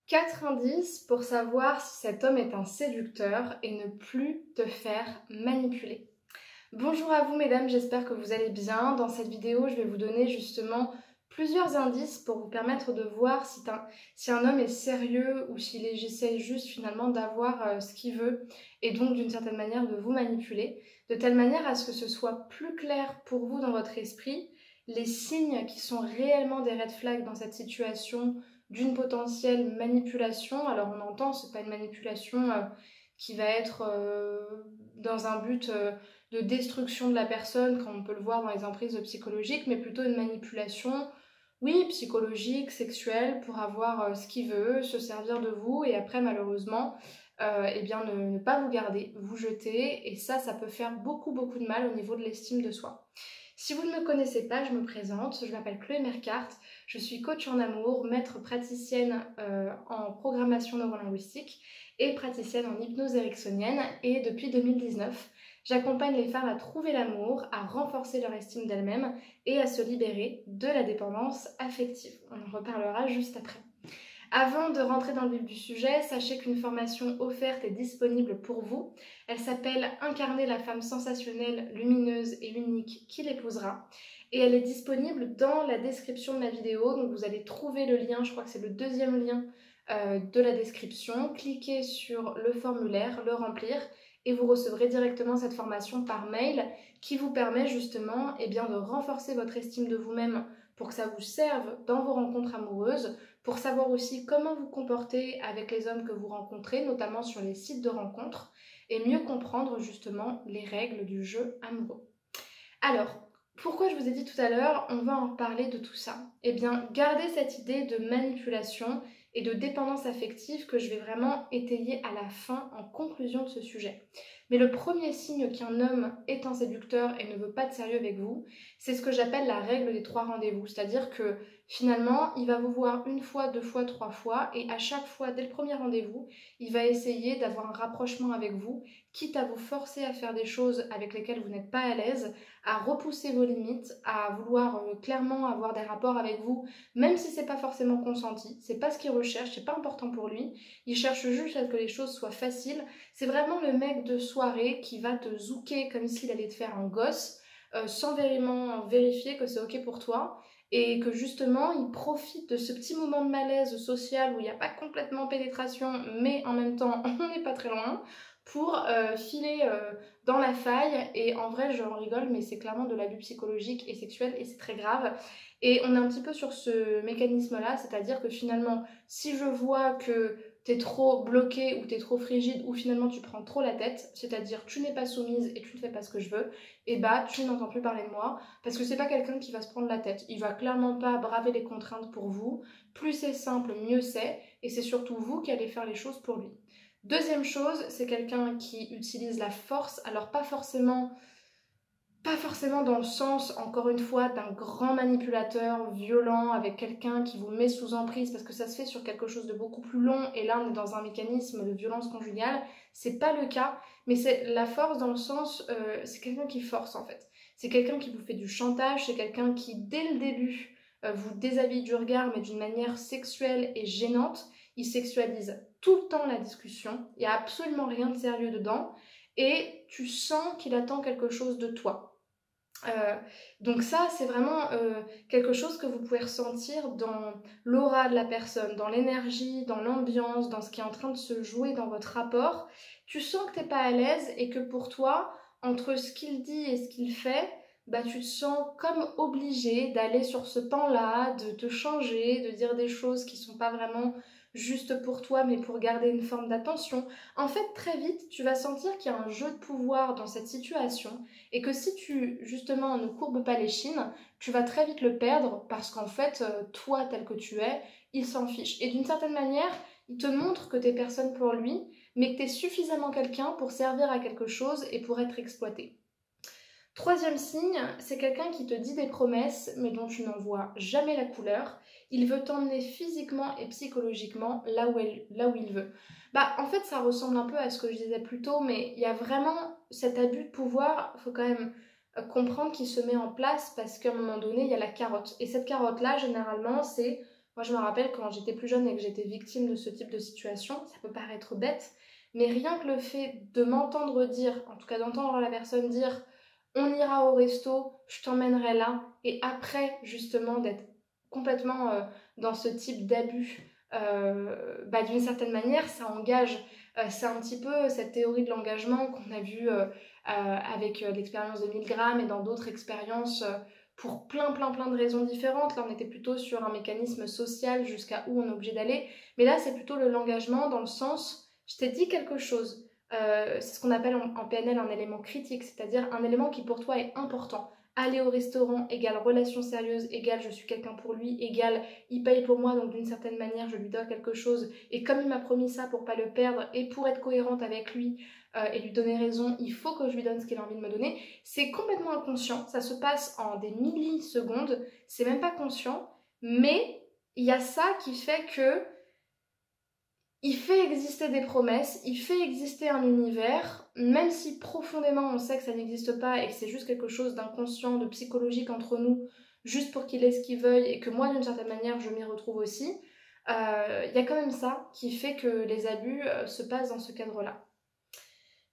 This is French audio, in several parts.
4 indices pour savoir si cet homme est un séducteur et ne plus te faire manipuler. Bonjour à vous mesdames, j'espère que vous allez bien. Dans cette vidéo, je vais vous donner justement plusieurs indices pour vous permettre de voir si un homme est sérieux ou s'il essaye juste finalement d'avoir ce qu'il veut et donc d'une certaine manière de vous manipuler, de telle manière à ce que ce soit plus clair pour vous dans votre esprit les signes qui sont réellement des red flags dans cette situation d'une potentielle manipulation. Alors on entend, c'est pas une manipulation qui va être dans un but de destruction de la personne, comme on peut le voir dans les emprises psychologiques, mais plutôt une manipulation, oui, psychologique, sexuelle, pour avoir ce qu'il veut, se servir de vous, et après malheureusement, eh bien ne pas vous garder, vous jeter, et ça peut faire beaucoup de mal au niveau de l'estime de soi. Si vous ne me connaissez pas, je me présente, je m'appelle Chloé Mercart, je suis coach en amour, maître praticienne en programmation neurolinguistique et praticienne en hypnose ericksonienne, et depuis 2019, j'accompagne les femmes à trouver l'amour, à renforcer leur estime d'elles-mêmes et à se libérer de la dépendance affective. On en reparlera juste après. Avant de rentrer dans le vif du sujet, sachez qu'une formation offerte est disponible pour vous. Elle s'appelle « Incarner la femme sensationnelle, lumineuse et unique qui l'épousera ». Et elle est disponible dans la description de la vidéo. Donc vous allez trouver le lien, je crois que c'est le deuxième lien de la description. Cliquez sur le formulaire, le remplir et vous recevrez directement cette formation par mail qui vous permet justement de renforcer votre estime de vous-même pour que ça vous serve dans vos rencontres amoureuses, pour savoir aussi comment vous comporter avec les hommes que vous rencontrez, notamment sur les sites de rencontres, et mieux comprendre justement les règles du jeu amoureux. Alors, pourquoi je vous ai dit tout à l'heure, on va en parler de tout ça? Eh bien, gardez cette idée de manipulation et de dépendance affective que je vais vraiment étayer à la fin en conclusion de ce sujet. Mais le premier signe qu'un homme est un séducteur et ne veut pas de sérieux avec vous, c'est ce que j'appelle la règle des 3 rendez-vous. C'est-à-dire que finalement, il va vous voir 1 fois, 2 fois, 3 fois, et à chaque fois, dès le premier rendez-vous, il va essayer d'avoir un rapprochement avec vous, quitte à vous forcer à faire des choses avec lesquelles vous n'êtes pas à l'aise, à repousser vos limites, à vouloir clairement avoir des rapports avec vous, même si c'est pas forcément consenti, c'est pas ce qu'il recherche, c'est pas important pour lui, il cherche juste à ce que les choses soient faciles. C'est vraiment le mec de soirée qui va te zouker comme s'il allait te faire un gosse, sans vraiment vérifier que c'est ok pour toi, et que justement il profite de ce petit moment de malaise social où il n'y a pas complètement pénétration, mais en même temps on n'est pas très loin, pour filer dans la faille. Et en vrai j'en rigole, mais c'est clairement de l'abus psychologique et sexuel et c'est très grave. Et on est un petit peu sur ce mécanisme là, c'est-à-dire que finalement si je vois que t'es trop bloqué ou t'es trop frigide ou finalement tu prends trop la tête, c'est-à-dire tu n'es pas soumise et tu ne fais pas ce que je veux, et bah tu n'entends plus parler de moi, parce que c'est pas quelqu'un qui va se prendre la tête, il va clairement pas braver les contraintes pour vous. Plus c'est simple, mieux c'est, et c'est surtout vous qui allez faire les choses pour lui. Deuxième chose, c'est quelqu'un qui utilise la force, alors pas forcément dans le sens, encore une fois, d'un grand manipulateur violent avec quelqu'un qui vous met sous emprise, parce que ça se fait sur quelque chose de beaucoup plus long, et là on est dans un mécanisme de violence conjugale. C'est pas le cas, mais c'est la force dans le sens, c'est quelqu'un qui force en fait. C'est quelqu'un qui vous fait du chantage, c'est quelqu'un qui dès le début vous déshabille du regard, mais d'une manière sexuelle et gênante. Il sexualise tout le temps la discussion, il n'y a absolument rien de sérieux dedans, et tu sens qu'il attend quelque chose de toi. Donc ça, c'est vraiment quelque chose que vous pouvez ressentir dans l'aura de la personne, dans l'énergie, dans l'ambiance, dans ce qui est en train de se jouer dans votre rapport. Tu sens que t'es pas à l'aise et que pour toi, entre ce qu'il dit et ce qu'il fait, bah tu te sens comme obligé d'aller sur ce pan-là, de te changer, de dire des choses qui sont pas vraiment juste pour toi, mais pour garder une forme d'attention. En fait, très vite, tu vas sentir qu'il y a un jeu de pouvoir dans cette situation, et que si tu, justement, ne courbes pas les chines, tu vas très vite le perdre, parce qu'en fait, toi, tel que tu es, il s'en fiche. Et d'une certaine manière, il te montre que t'es personne pour lui, mais que t'es suffisamment quelqu'un pour servir à quelque chose et pour être exploité. Troisième signe, c'est quelqu'un qui te dit des promesses, mais dont tu n'en vois jamais la couleur. Il veut t'emmener physiquement et psychologiquement là où il veut. Bah, en fait, ça ressemble un peu à ce que je disais plus tôt, mais il y a vraiment cet abus de pouvoir, il faut quand même comprendre qu'il se met en place parce qu'à un moment donné, il y a la carotte. Et cette carotte-là, généralement, c'est Moi, je me rappelle quand j'étais plus jeune et que j'étais victime de ce type de situation, ça peut paraître bête, mais rien que le fait de m'entendre dire, en tout cas d'entendre la personne dire on ira au resto, je t'emmènerai là, et après justement d'être complètement dans ce type d'abus, d'une certaine manière, ça engage. C'est un petit peu cette théorie de l'engagement qu'on a vue avec l'expérience de Milgram et dans d'autres expériences pour plein de raisons différentes. Là, on était plutôt sur un mécanisme social jusqu'à où on est obligé d'aller. Mais là, c'est plutôt l'engagement dans le sens, je t'ai dit quelque chose. C'est ce qu'on appelle en PNL un élément critique, c'est-à-dire un élément qui pour toi est important. Aller au restaurant égale relation sérieuse, égale je suis quelqu'un pour lui, égale il paye pour moi, donc d'une certaine manière je lui dois quelque chose. Et comme il m'a promis ça pour pas le perdre et pour être cohérente avec lui et lui donner raison, il faut que je lui donne ce qu'il a envie de me donner. C'est complètement inconscient, ça se passe en des millisecondes, c'est même pas conscient, mais il y a ça qui fait que il fait exister des promesses, il fait exister un univers, même si profondément on sait que ça n'existe pas et que c'est juste quelque chose d'inconscient, de psychologique entre nous, juste pour qu'il ait ce qu'il veuille et que moi d'une certaine manière je m'y retrouve aussi, il y a quand même ça qui fait que les abus se passent dans ce cadre-là.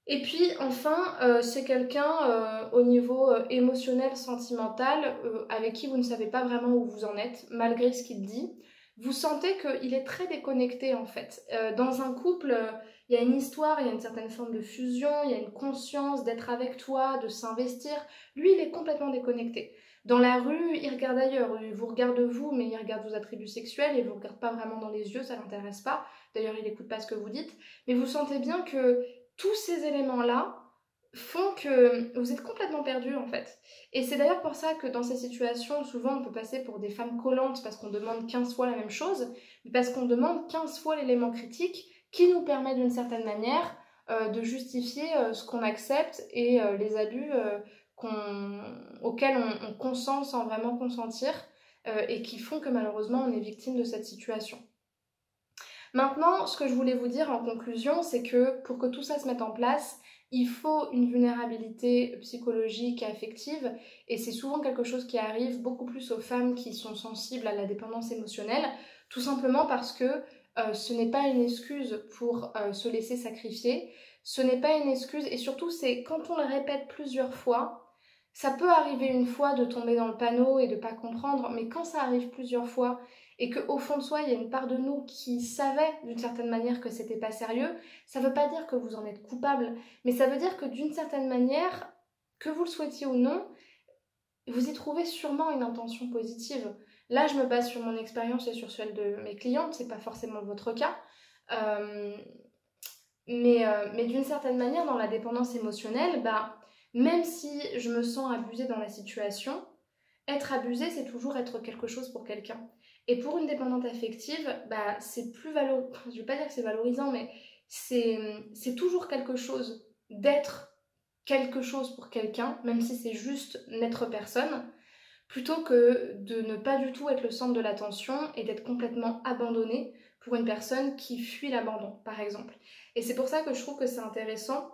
Et puis enfin, c'est quelqu'un au niveau émotionnel, sentimental, avec qui vous ne savez pas vraiment où vous en êtes, malgré ce qu'il dit. Vous sentez qu'il est très déconnecté en fait. Dans un couple, il y a une histoire, il y a une certaine forme de fusion, il y a une conscience d'être avec toi, de s'investir. Lui, il est complètement déconnecté. Dans la rue, il regarde ailleurs, il vous regarde vous, mais il regarde vos attributs sexuels, il vous regarde pas vraiment dans les yeux, ça l'intéresse pas. D'ailleurs, il n'écoute pas ce que vous dites. Mais vous sentez bien que tous ces éléments-là font que vous êtes complètement perdu en fait. Et c'est d'ailleurs pour ça que dans ces situations, souvent on peut passer pour des femmes collantes parce qu'on demande 15 fois la même chose, mais parce qu'on demande 15 fois l'élément critique qui nous permet d'une certaine manière de justifier ce qu'on accepte et les abus auxquels on consent sans vraiment consentir et qui font que malheureusement on est victime de cette situation. Maintenant, ce que je voulais vous dire en conclusion, c'est que pour que tout ça se mette en place, il faut une vulnérabilité psychologique et affective, et c'est souvent quelque chose qui arrive beaucoup plus aux femmes qui sont sensibles à la dépendance émotionnelle, tout simplement parce que ce n'est pas une excuse pour se laisser sacrifier, ce n'est pas une excuse, et surtout c'est quand on le répète plusieurs fois, ça peut arriver une fois de tomber dans le panneau et de ne pas comprendre, mais quand ça arrive plusieurs fois, et qu'au fond de soi, il y a une part de nous qui savait d'une certaine manière que c'était pas sérieux, ça veut pas dire que vous en êtes coupable, mais ça veut dire que d'une certaine manière, que vous le souhaitiez ou non, vous y trouvez sûrement une intention positive. Là, je me base sur mon expérience et sur celle de mes clientes, c'est pas forcément votre cas, mais d'une certaine manière, dans la dépendance émotionnelle, même si je me sens abusée dans la situation, être abusée, c'est toujours être quelque chose pour quelqu'un. Et pour une dépendante affective, c'est plus valorisant, je vais pas dire que c'est valorisant, mais c'est toujours quelque chose d'être quelque chose pour quelqu'un, même si c'est juste n'être personne, plutôt que de ne pas du tout être le centre de l'attention et d'être complètement abandonné pour une personne qui fuit l'abandon, par exemple. Et c'est pour ça que je trouve que c'est intéressant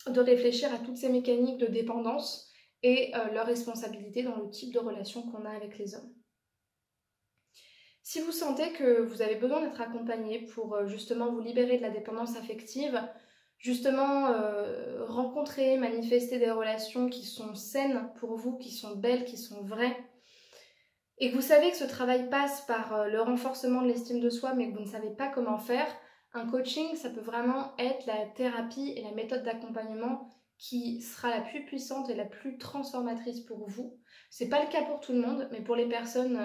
de réfléchir à toutes ces mécaniques de dépendance et leur responsabilité dans le type de relation qu'on a avec les hommes. Si vous sentez que vous avez besoin d'être accompagné pour justement vous libérer de la dépendance affective, justement rencontrer, manifester des relations qui sont saines pour vous, qui sont belles, qui sont vraies, et que vous savez que ce travail passe par le renforcement de l'estime de soi, mais que vous ne savez pas comment faire, un coaching, ça peut vraiment être la thérapie et la méthode d'accompagnement qui sera la plus puissante et la plus transformatrice pour vous. C'est pas le cas pour tout le monde, mais pour les personnes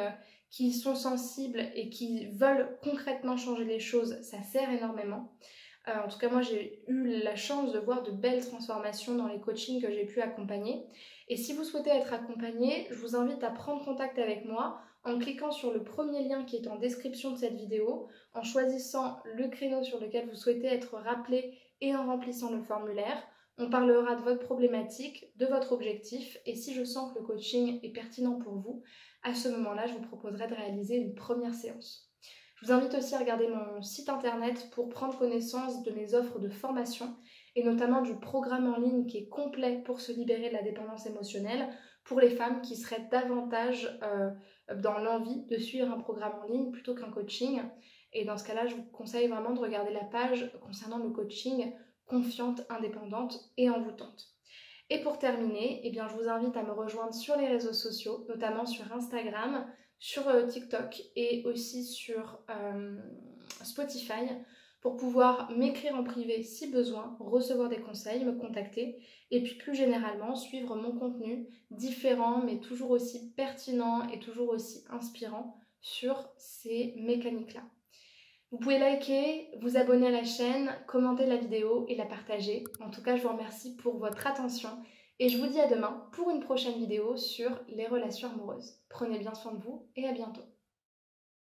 qui sont sensibles et qui veulent concrètement changer les choses, ça sert énormément. En tout cas, moi, j'ai eu la chance de voir de belles transformations dans les coachings que j'ai pu accompagner. Et si vous souhaitez être accompagné, je vous invite à prendre contact avec moi en cliquant sur le premier lien qui est en description de cette vidéo, en choisissant le créneau sur lequel vous souhaitez être rappelé et en remplissant le formulaire. On parlera de votre problématique, de votre objectif, et si je sens que le coaching est pertinent pour vous, à ce moment-là, je vous proposerai de réaliser une première séance. Je vous invite aussi à regarder mon site internet pour prendre connaissance de mes offres de formation et notamment du programme en ligne qui est complet pour se libérer de la dépendance émotionnelle. pour les femmes qui seraient davantage dans l'envie de suivre un programme en ligne plutôt qu'un coaching. Et dans ce cas-là, je vous conseille vraiment de regarder la page concernant le coaching Confiante, indépendante et envoûtante. Et pour terminer, eh bien, je vous invite à me rejoindre sur les réseaux sociaux, notamment sur Instagram, sur TikTok et aussi sur Spotify, pour pouvoir m'écrire en privé si besoin, recevoir des conseils, me contacter et puis plus généralement suivre mon contenu différent mais toujours aussi pertinent et toujours aussi inspirant sur ces mécaniques-là. Vous pouvez liker, vous abonner à la chaîne, commenter la vidéo et la partager. En tout cas, je vous remercie pour votre attention et je vous dis à demain pour une prochaine vidéo sur les relations amoureuses. Prenez bien soin de vous et à bientôt.